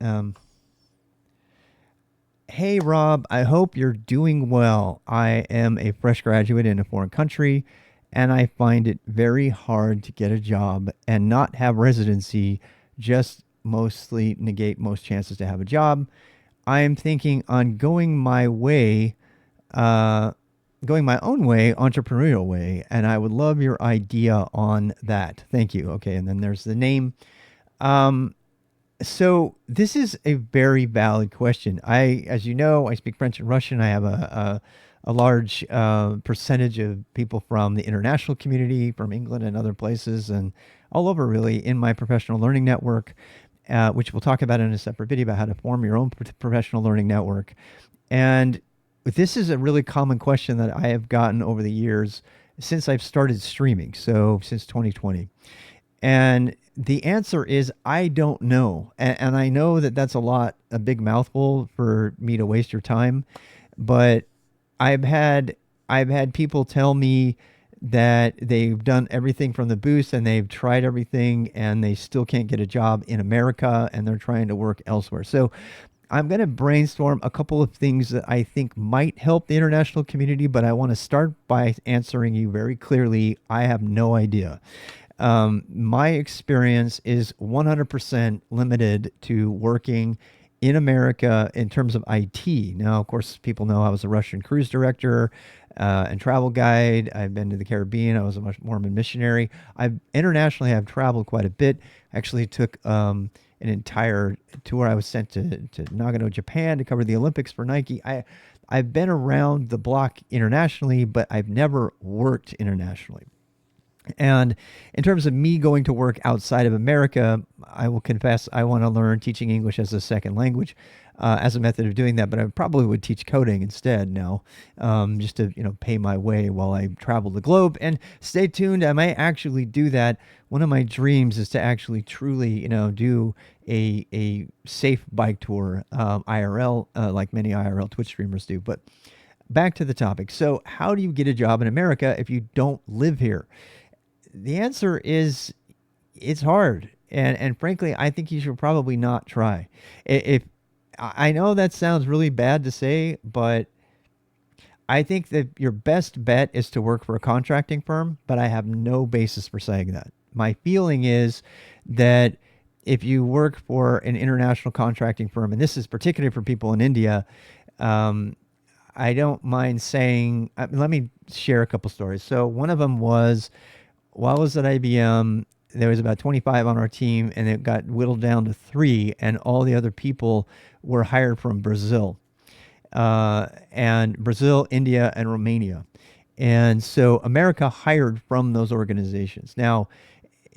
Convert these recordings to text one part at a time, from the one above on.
Um, hey, Rob, I hope you're doing well. I am a fresh graduate in a foreign country, and I find it very hard to get a job and not have residency just mostly negate most chances to have a job. I am thinking on uh, going my own way, entrepreneurial way, and I would love your idea on that. Thank you. Okay, and then there's the name. Um, so this is a very valid question. As you know, I speak French and Russian. I have a large percentage of people from the international community, from England and other places, and all over really in my professional learning network, which we'll talk about in a separate video about how to form your own professional learning network. And this is a really common question that I have gotten over the years since I've started streaming, so since 2020. And the answer is I don't know. And I know that that's a big mouthful for me to waste your time, but I've had I've had people tell me that they've done everything from the boost and they've tried everything and they still can't get a job in America and they're trying to work elsewhere. So I'm going to brainstorm a couple of things that I think might help the international community, but I want to start by answering you very clearly. I have no idea. My experience is 100% limited to working in America in terms of IT. Now, of course, people know I was a Russian cruise director and travel guide. I've been to the Caribbean. I was a Mormon missionary. I've internationally have traveled quite a bit. Actually, took an entire tour. I was sent to Nagano, Japan, to cover the Olympics for Nike. I've been around the block internationally, but I've never worked internationally. And in terms of me going to work outside of America, I will confess I want to learn teaching English as a second language as a method of doing that. But I probably would teach coding instead now, just to pay my way while I travel the globe. And stay tuned, I might actually do that. One of my dreams is to actually truly do a safe bike tour, IRL, like many IRL Twitch streamers do. But back to the topic. So, how do you get a job in America if you don't live here? The answer is it's hard. And frankly, I think you should probably not try. If I know that sounds really bad to say, but I think that your best bet is to work for a contracting firm, but I have no basis for saying that. My feeling is that if you work for an international contracting firm, and this is particularly for people in India, um, I don't mind saying, let me share a couple stories. So one of them was while I was at IBM, there was about 25 on our team, and it got whittled down to three, and all the other people were hired from Brazil, India, and Romania. And so America hired from those organizations. Now,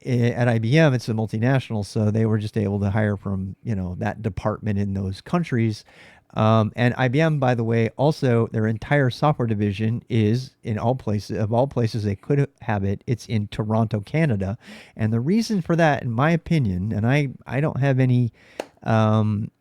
at IBM, it's a multinational, so they were just able to hire from that department in those countries. And IBM, by the way, also their entire software division is in all places. Of all places they could have it, it's in Toronto, Canada. And the reason for that, in my opinion, and I don't have any um,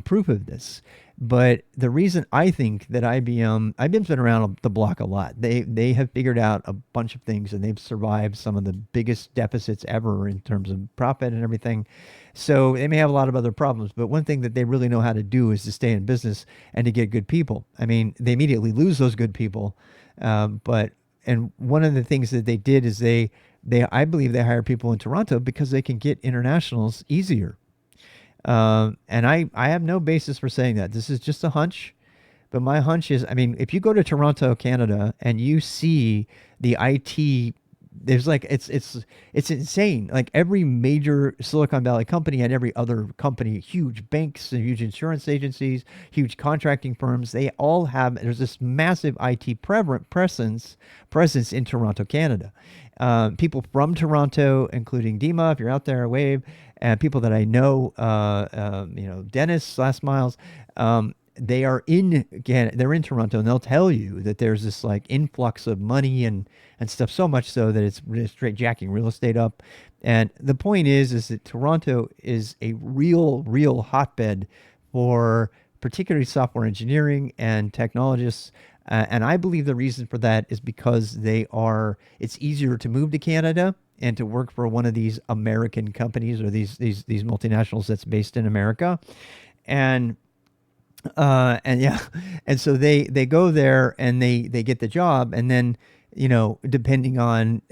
proof of this. But the reason I think that IBM's been around the block a lot. They have figured out a bunch of things and they've survived some of the biggest deficits ever in terms of profit and everything. So they may have a lot of other problems, but one thing that they really know how to do is to stay in business and to get good people. I mean, they immediately lose those good people, but and one of the things that they did is they I believe they hire people in Toronto because they can get internationals easier. And I have no basis for saying that. This is just a hunch. But my hunch is, I mean, if you go to Toronto, Canada, and you see the IT, there's like it's insane. Like every major Silicon Valley company and every other company, huge banks, huge insurance agencies, huge contracting firms, they all have. There's this massive IT presence in Toronto, Canada. People from Toronto, including Dima, if you're out there, wave, and people that I know, Dennis, Last Miles, they are in again. They're in Toronto, and they'll tell you that there's this like influx of money and stuff. So much so that it's really straight jacking real estate up. And the point is that Toronto is a real hotbed for particularly software engineering and technologists. And I believe the reason for that is because it's easier to move to Canada and to work for one of these American companies or these multinationals that's based in America, and and yeah, and so they go there and they get the job, and then depending on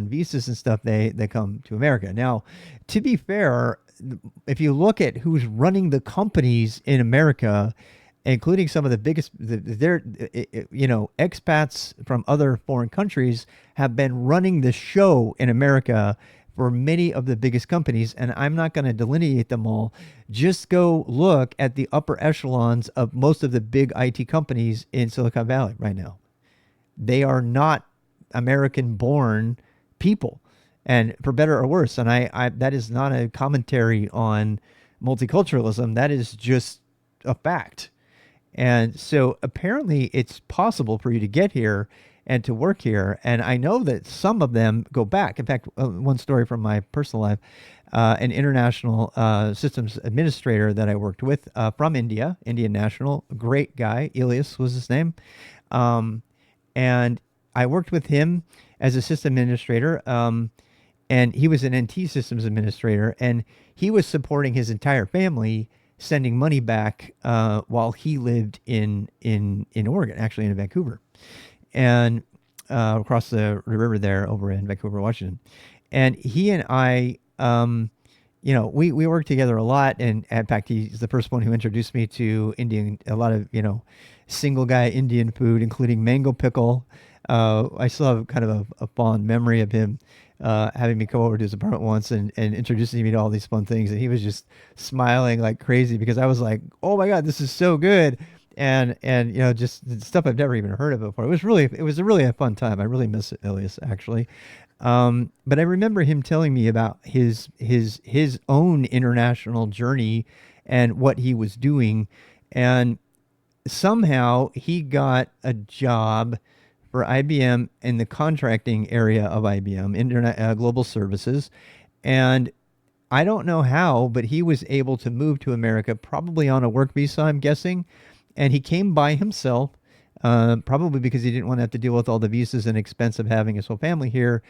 visas and stuff, they come to America. Now, to be fair, if you look at who's running the companies in America, including some of the biggest, they're expats from other foreign countries have been running the show in America for many of the biggest companies, and I'm not going to delineate them all. Just go look at the upper echelons of most of the big IT companies in Silicon Valley right now. They are not American born people, and for better or worse. And I that is not a commentary on multiculturalism. That is just a fact. And so apparently it's possible for you to get here and to work here. And I know that some of them go back. In fact, one story from my personal life, an international systems administrator that I worked with from India, Indian national, great guy, Elias was his name. And I worked with him as a system administrator. And he was an NT systems administrator, and he was supporting his entire family, sending money back while he lived in Oregon, actually in Vancouver, and across the river there over in Vancouver, Washington. And he and I, we worked together a lot. And in fact, he's the first one who introduced me to a lot of, single guy Indian food, including mango pickle. I still have kind of a fond memory of him having me come over to his apartment once and introducing me to all these fun things. And he was just smiling like crazy because I was like, oh my God, this is so good. And just stuff I've never even heard of before. It was really a fun time. I really miss Elias, actually. But I remember him telling me about his own international journey and what he was doing. And somehow he got a job for IBM in the contracting area of IBM, Internet Global Services. And I don't know how, but he was able to move to America, probably on a work visa, I'm guessing. And he came by himself, probably because he didn't want to have to deal with all the visas and expense of having his whole family here.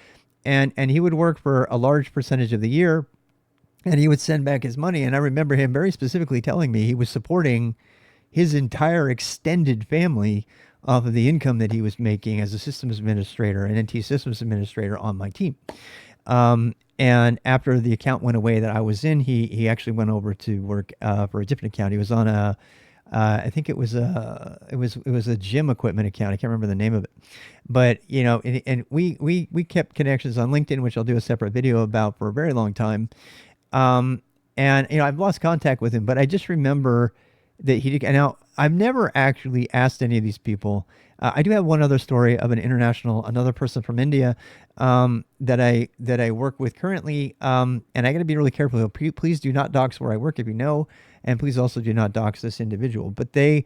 And he would work for a large percentage of the year, and he would send back his money. And I remember him very specifically telling me he was supporting his entire extended family off of the income that he was making as a systems administrator and NT systems administrator on my team. And after the account went away that I was in, he actually went over to work for a different account. He was on I think it was a gym equipment account. I can't remember the name of it, but and we kept connections on LinkedIn, which I'll do a separate video about for a very long time. And I've lost contact with him, but I just remember that he did. Now, I've never actually asked any of these people. I do have one other story of another person from India that I work with currently, and I got to be really careful. Please do not dox where I work if you know, and please also do not dox this individual. But they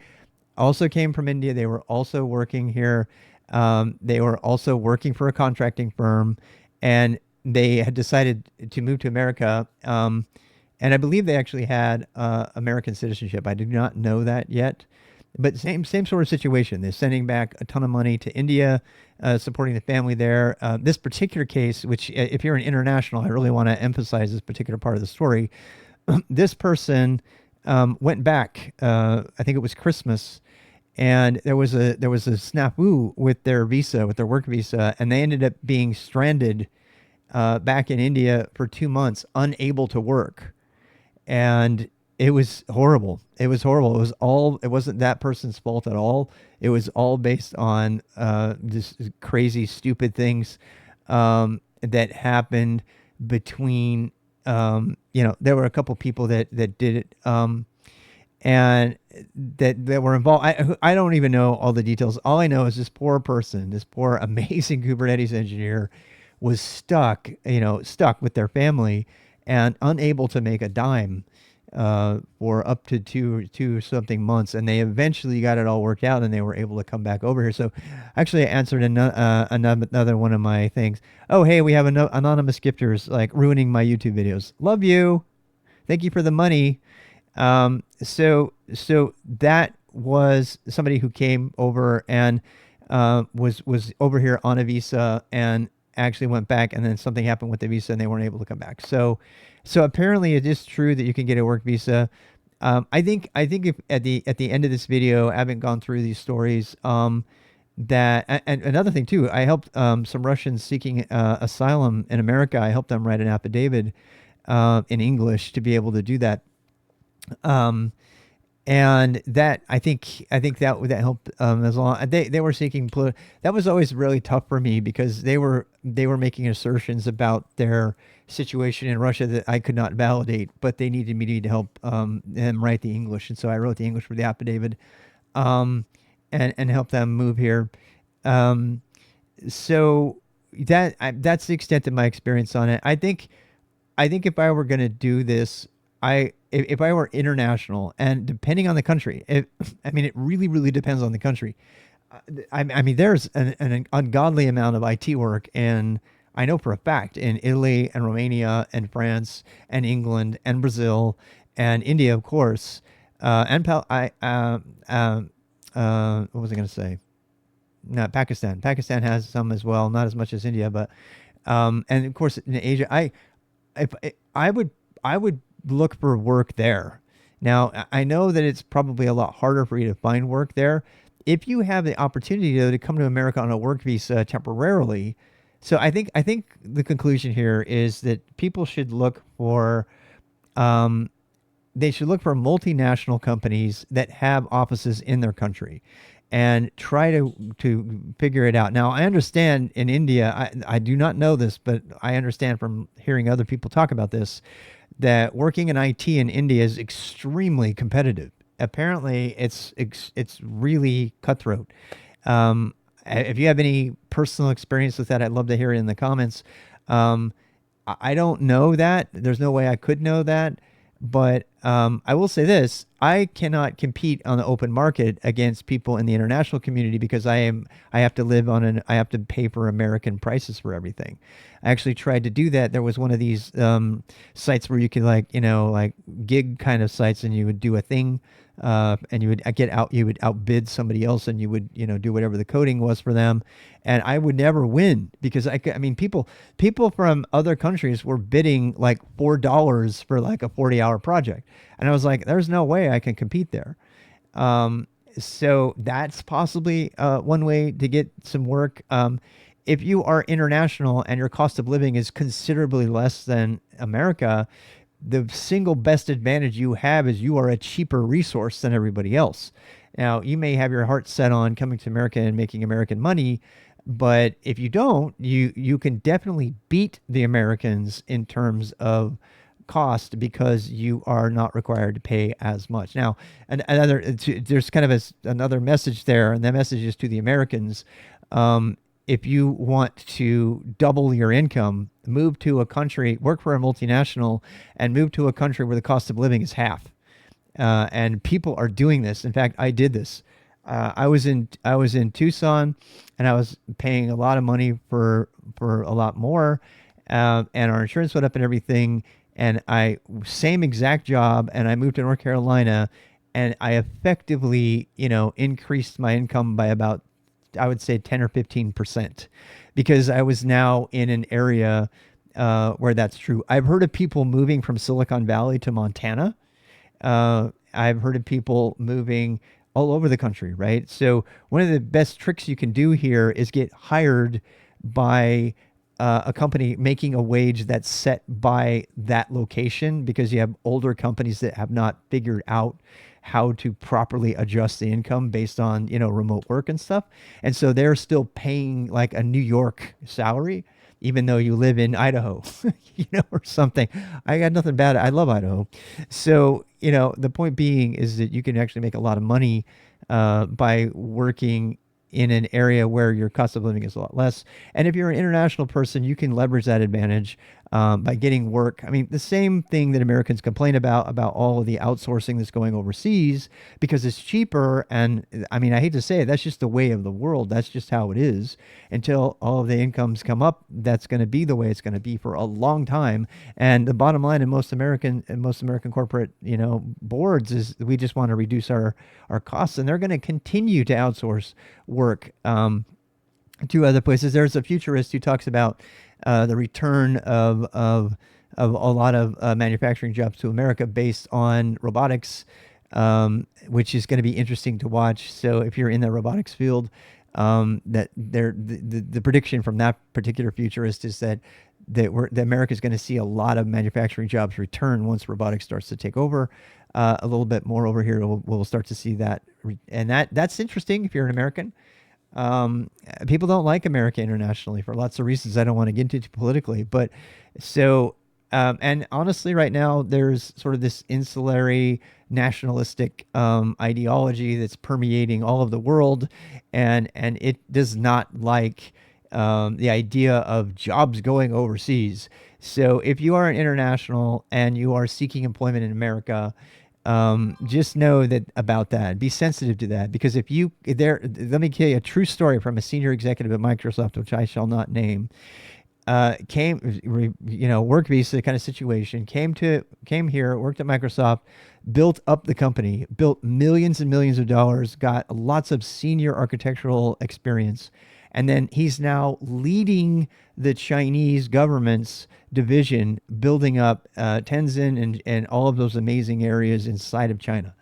also came from India. They were also working here. They were also working for a contracting firm, and they had decided to move to America. And I believe they actually had American citizenship. I do not know that yet, but same sort of situation. They're sending back a ton of money to India, supporting the family there. This particular case, which if you're an international, I really want to emphasize this particular part of the story. This person went back. I think it was Christmas, and there was a snafu with their visa, with their work visa, and they ended up being stranded back in India for 2 months, unable to work. And it was horrible. It wasn't that person's fault at all. It was all based on this crazy, stupid things that happened between, there were a couple people that did it and that were involved. I don't even know all the details. All I know is this poor person, this poor amazing Kubernetes engineer was stuck with their family and unable to make a dime for up to two something months. And they eventually got it all worked out, and they were able to come back over here. So actually I answered another one of my things. Oh, hey, we have anonymous gifters like ruining my YouTube videos. Love you. Thank you for the money. So that was somebody who came over and was over here on a visa, and actually went back, and then something happened with the visa, and they weren't able to come back. So apparently, it is true that you can get a work visa. I think if at the end of this video, I haven't gone through these stories. And another thing too, I helped some Russians seeking asylum in America. I helped them write an affidavit in English to be able to do that. Um, and that I think that helped as long they were seeking that was always really tough for me because they were making assertions about their situation in Russia that I could not validate, but they needed me to help them write the English, and so I wrote the English for the affidavit, um, and help them move here. Um, so that's the extent of my experience on it. I think if I were going to do this, if I were international, and depending on the country, I mean, it really, really depends on the country. I mean, there's an ungodly amount of IT work, and I know for a fact in Italy and Romania and France and England and Brazil and India, of course, and what was I going to say? No, Pakistan. Pakistan has some as well, not as much as India, but and of course in Asia, if I would look for work there. Now, I know that it's probably a lot harder for you to find work there. If you have the opportunity though to come to America on a work visa temporarily, so I think the conclusion here is that people should look for um, they should look for multinational companies that have offices in their country and try to figure it out. Now, I understand in India, I do not know this, but I understand from hearing other people talk about this that working in IT in India is extremely competitive. Apparently, it's really cutthroat. If you have any personal experience with that, I'd love to hear it in the comments. I don't know that. There's no way I could know that. But I will say this: I cannot compete on the open market against people in the international community because I have to live on I have to pay for American prices for everything. I actually tried to do that. There was one of these sites where you could like gig kind of sites, and you would do a thing, and you would outbid somebody else, and you would do whatever the coding was for them, and I would never win because I mean people from other countries were bidding like $4 for like a 40-hour project, and I was like, there's no way I can compete there. So that's possibly one way to get some work. If you are international and your cost of living is considerably less than America, the single best advantage you have is you are a cheaper resource than everybody else. Now, you may have your heart set on coming to America and making American money, but if you don't, you can definitely beat the Americans in terms of cost because you are not required to pay as much. Now, there's kind of another message there, and that message is to the Americans. If you want to double your income, move to a country, work for a multinational, and move to a country where the cost of living is half. And people are doing this. In fact, I did this. I was in Tucson, and I was paying a lot of money for a lot more, and our insurance went up and everything. And I same exact job, and I moved to North Carolina, and I effectively increased my income by about, I would say, 10 or 15%, because I was now in an area where that's true. I've heard of people moving from Silicon Valley to Montana. I've heard of people moving all over the country, right? So one of the best tricks you can do here is get hired by a company making a wage that's set by that location, because you have older companies that have not figured out how to properly adjust the income based on remote work and stuff, and so they're still paying like a New York salary even though you live in Idaho, or something. I got nothing bad. I love Idaho. So, the point being is that you can actually make a lot of money by working in an area where your cost of living is a lot less. And if you're an international person, you can leverage that advantage by getting work. I mean, the same thing that Americans complain about all of the outsourcing that's going overseas because it's cheaper. And I mean, I hate to say it, that's just the way of the world. That's just how it is. Until all of the incomes come up, that's going to be the way it's going to be for a long time. And the bottom line in most American corporate, boards is we just want to reduce our costs, and they're going to continue to outsource work. two other places. There's a futurist who talks about the return of a lot of manufacturing jobs to America based on robotics, which is going to be interesting to watch. So if you're in the robotics field, that the prediction from that particular futurist is that America is going to see a lot of manufacturing jobs return once robotics starts to take over. A little bit more over here, we'll start to see that, and that's interesting if you're an American. People don't like America internationally for lots of reasons I don't want to get into politically. But so, and honestly, right now, there's sort of this insulary nationalistic ideology that's permeating all of the world. And it does not like the idea of jobs going overseas. So if you are an international and you are seeking employment in America, just know that about that. Be sensitive to that because if you there, let me tell you a true story from a senior executive at Microsoft, which I shall not name. Work visa kind of situation. Came here, worked at Microsoft, built up the company, built millions and millions of dollars, got lots of senior architectural experience, and then he's now leading the Chinese government's division, building up Tenzin and all of those amazing areas inside of China.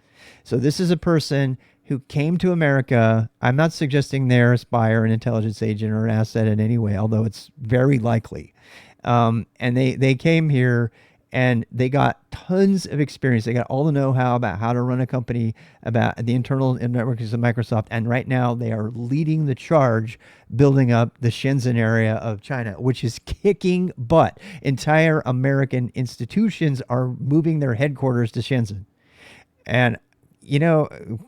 So this is a person who came to America. I'm not suggesting they're a spy or an intelligence agent or an asset in any way, although it's very likely. And they came here and they got tons of experience. They got all the know-how about how to run a company, about the internal networks of Microsoft. And right now they are leading the charge, building up the Shenzhen area of China, which is kicking butt. Entire American institutions are moving their headquarters to Shenzhen. And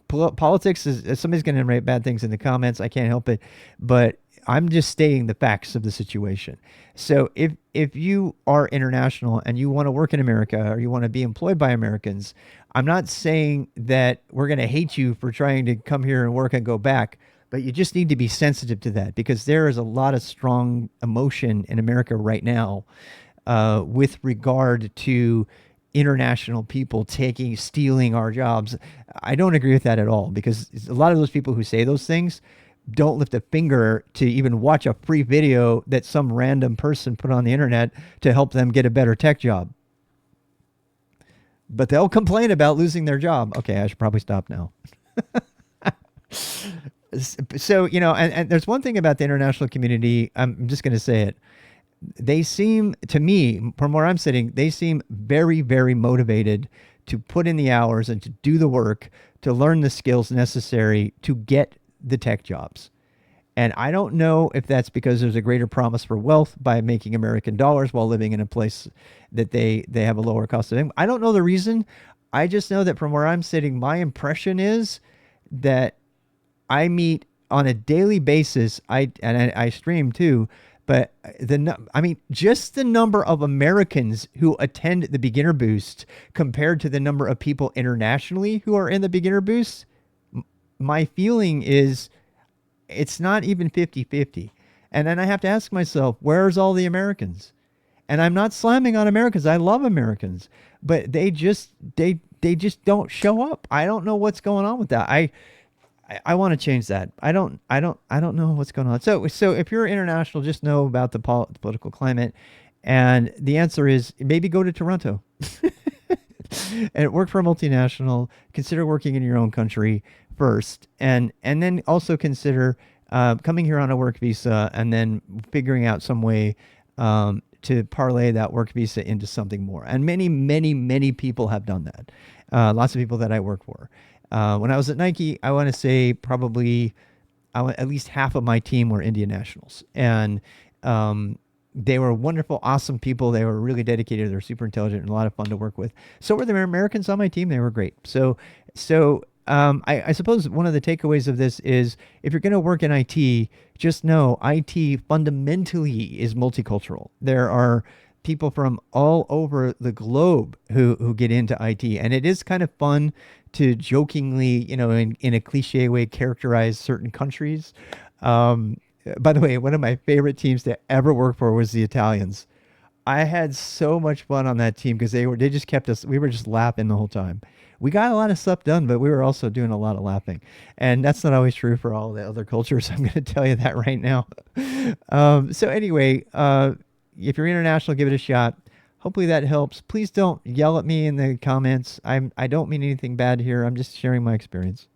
politics is somebody's going to write bad things in the comments. I can't help it, but I'm just stating the facts of the situation. So if you are international and you want to work in America or you want to be employed by Americans, I'm not saying that we're going to hate you for trying to come here and work and go back, but you just need to be sensitive to that because there is a lot of strong emotion in America right now with regard to international people stealing our jobs. I don't agree with that at all because a lot of those people who say those things don't lift a finger to even watch a free video that some random person put on the internet to help them get a better tech job. But they'll complain about losing their job. Okay, I should probably stop now. So, and there's one thing about the international community, I'm just going to say it. They seem to me, from where I'm sitting, they seem very, very motivated to put in the hours and to do the work, to learn the skills necessary to get the tech jobs. And I don't know if that's because there's a greater promise for wealth by making American dollars while living in a place that they have a lower cost of income. I don't know the reason. I just know that from where I'm sitting, my impression is that I meet on a daily basis. I stream too, but just the number of Americans who attend the Beginner Boost compared to the number of people internationally who are in the Beginner Boost, my feeling is it's not even 50-50. And then I have to ask myself, where's all the Americans? And I'm not slamming on Americans. I love Americans, but they just don't show up. I don't know what's going on with that. I want to change that. I don't know what's going on. So if you're international, just know about the political climate. And the answer is maybe go to Toronto and work for a multinational. Consider working in your own country first, and then also consider coming here on a work visa and then figuring out some way to parlay that work visa into something more. And many, many, many people have done that. Lots of people that I work for. When I was at Nike, I want to say probably at least half of my team were Indian nationals. And they were wonderful, awesome people. They were really dedicated. They were super intelligent and a lot of fun to work with. So were the Americans on my team. They were great. So I suppose one of the takeaways of this is if you're going to work in IT, just know IT fundamentally is multicultural. There are people from all over the globe who get into IT, and it is kind of fun to jokingly, in a cliche way, characterize certain countries. By the way, one of my favorite teams to ever work for was the Italians. I had so much fun on that team because they just kept us. We were just laughing the whole time. We got a lot of stuff done, but we were also doing a lot of laughing. And that's not always true for all the other cultures. I'm going to tell you that right now. So anyway, if you're international, give it a shot. Hopefully that helps. Please don't yell at me in the comments. I don't mean anything bad here. I'm just sharing my experience.